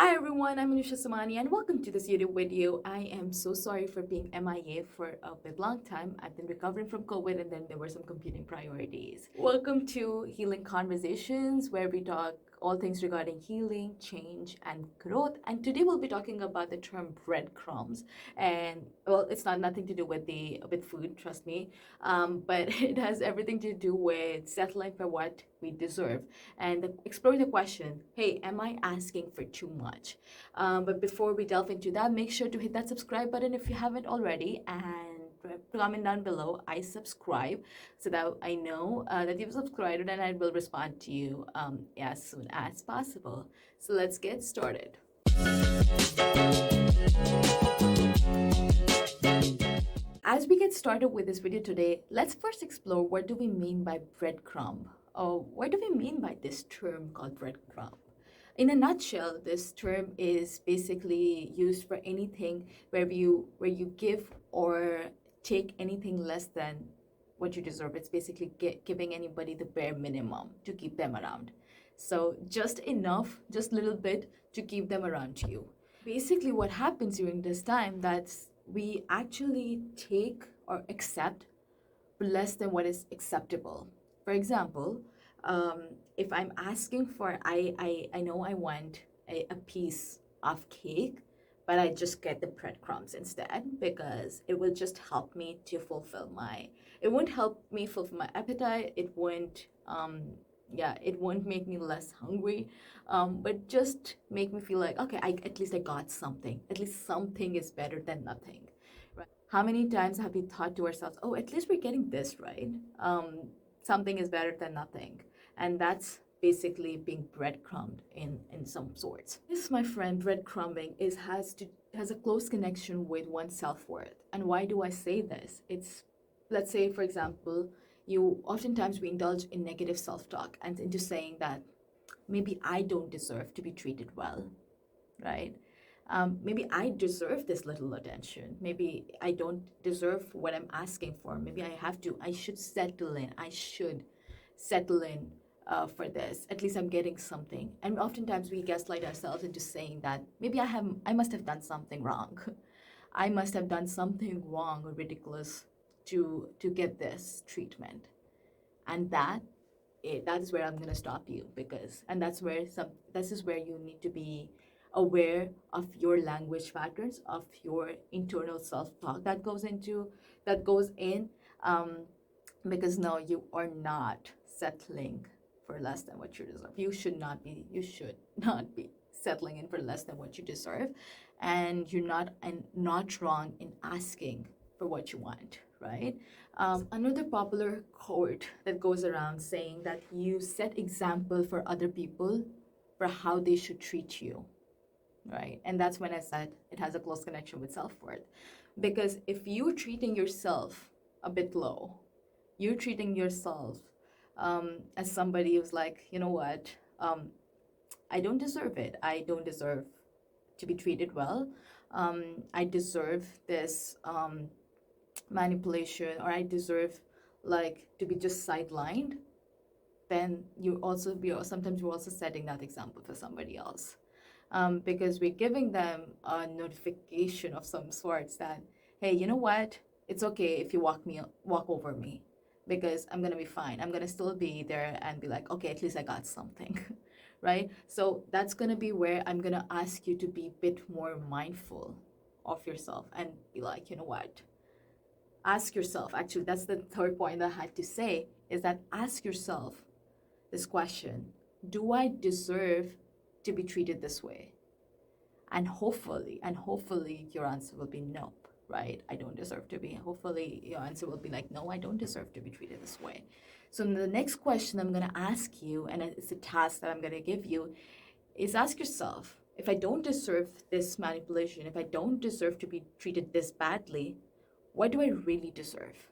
Hi everyone, I'm Anusha and welcome to this YouTube video. I am so sorry for being MIA for a bit long time. I've been recovering from COVID and then there were some competing priorities. Welcome to Healing Conversations, where we talk all things regarding healing, change, and growth. And today we'll be talking about the term breadcrumbs. And well, it's not nothing to do with food, trust me, but it has everything to do with settling for what we deserve and explore the question, hey, am I asking for too much? But before we delve into that, make sure to hit that subscribe button if you haven't already, and comment down below I subscribe, so that I know that you've subscribed, and I will respond to you as soon as possible. So let's get started. As we get started with this video today, let's first explore what do we mean by breadcrumb, or what do we mean by this term called breadcrumb. In a nutshell, this term is basically used for anything where you give or take anything less than what you deserve. It's basically giving anybody the bare minimum to keep them around. So just enough, just a little bit to keep them around you. Basically, what happens during this time, that's we actually take or accept less than what is acceptable. For example, if I'm asking for, I know I want a piece of cake, but I just get the breadcrumbs instead because it will just help me to it won't help me fulfill my appetite. It won't make me less hungry, but just make me feel like, okay, at least I got something. At least something is better than nothing. How many times have we thought to ourselves, oh, at least we're getting this right? Something is better than nothing. And that's basically being breadcrumbed in some sorts. This, my friend, breadcrumbing has a close connection with one's self-worth. And why do I say this? It's, let's say, for example, oftentimes we indulge in negative self-talk and into saying that maybe I don't deserve to be treated well, right? Maybe I deserve this little attention. Maybe I don't deserve what I'm asking for. Maybe I should settle in. I should settle in for this. At least I'm getting something. And oftentimes we gaslight ourselves into saying that maybe I must have done something wrong. I must have done something wrong or ridiculous to get this treatment. And that is where I'm gonna stop you, because and this is where you need to be aware of your language patterns, of your internal self-talk that goes in, because no, you are not settling for less than what you deserve. You should not be settling in for less than what you deserve, and you're not wrong in asking for what you want, right? Another popular quote that goes around saying that you set example for other people for how they should treat you, right? And that's when I said it has a close connection with self-worth. Because if you're treating yourself a bit low, you're treating yourself as somebody who's like, you know what, I don't deserve it. I don't deserve to be treated well. I deserve this manipulation, or I deserve like to be just sidelined. Then sometimes we're also setting that example for somebody else, because we're giving them a notification of some sorts that, hey, you know what, it's okay if you walk over me, because I'm gonna be fine. I'm gonna still be there and be like, okay, at least I got something. Right? So that's gonna be where I'm gonna ask you to be a bit more mindful of yourself and be like, you know what, ask yourself, actually that's the third point I had to say, is that ask yourself this question: do I deserve to be treated this way? And hopefully your answer will be no, right? I don't deserve to be. Hopefully your answer will be like, no, I don't deserve to be treated this way. So the next question I'm going to ask you, and it's a task that I'm going to give you, is ask yourself, if I don't deserve this manipulation, if I don't deserve to be treated this badly, what do I really deserve?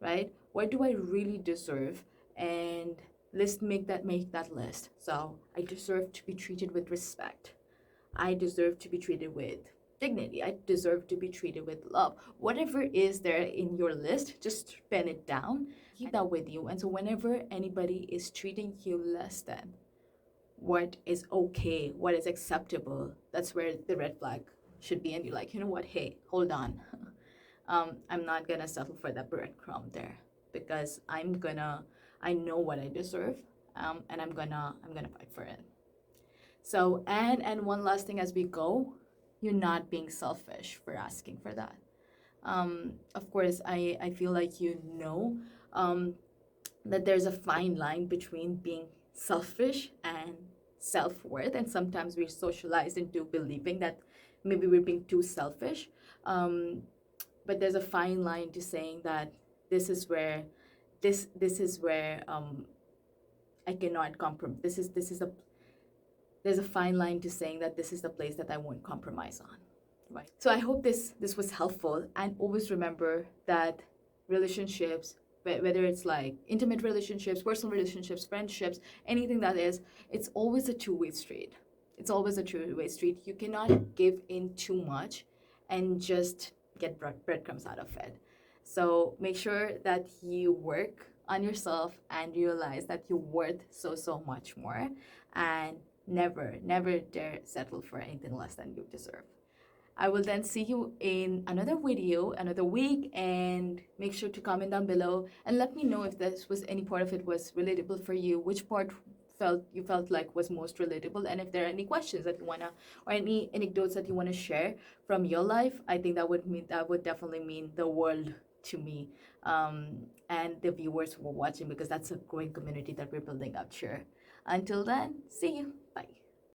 Right? What do I really deserve? And let's make that list. So I deserve to be treated with respect. I deserve to be treated with dignity. I deserve to be treated with love. Whatever is there in your list, just pen it down. Keep that with you. And so whenever anybody is treating you less than what is okay, what is acceptable. That's where the red flag should be. And you're like, you know what? Hey, hold on. I'm not gonna settle for that breadcrumb there because I know what I deserve, and I'm gonna fight for it. So, and one last thing as we go, you're not being selfish for asking for that. Of course, I feel like um, that there's a fine line between being selfish and self-worth, and sometimes we're socialized into believing that maybe we're being too selfish. Um, but there's a fine line to saying that this is where this is where I cannot compromise. This is a there's a fine line to saying that this is the place that I won't compromise on, right? So I hope this was helpful, and always remember that relationships, whether it's like intimate relationships, personal relationships, friendships, anything that is, it's always a two-way street. It's always a two-way street. You cannot give in too much and just get breadcrumbs out of it. So make sure that you work on yourself and realize that you're worth so much more, and never dare settle for anything less than you deserve. I will then see you in another video, another week, and make sure to comment down below and let me know if this was any part of it was relatable for you, which part felt like was most relatable, and if there are any questions that you wanna or any anecdotes that you wanna share from your life. I think that would definitely mean the world to me, and the viewers who are watching, because that's a growing community that we're building up. Sure. Until then, see you. Bye.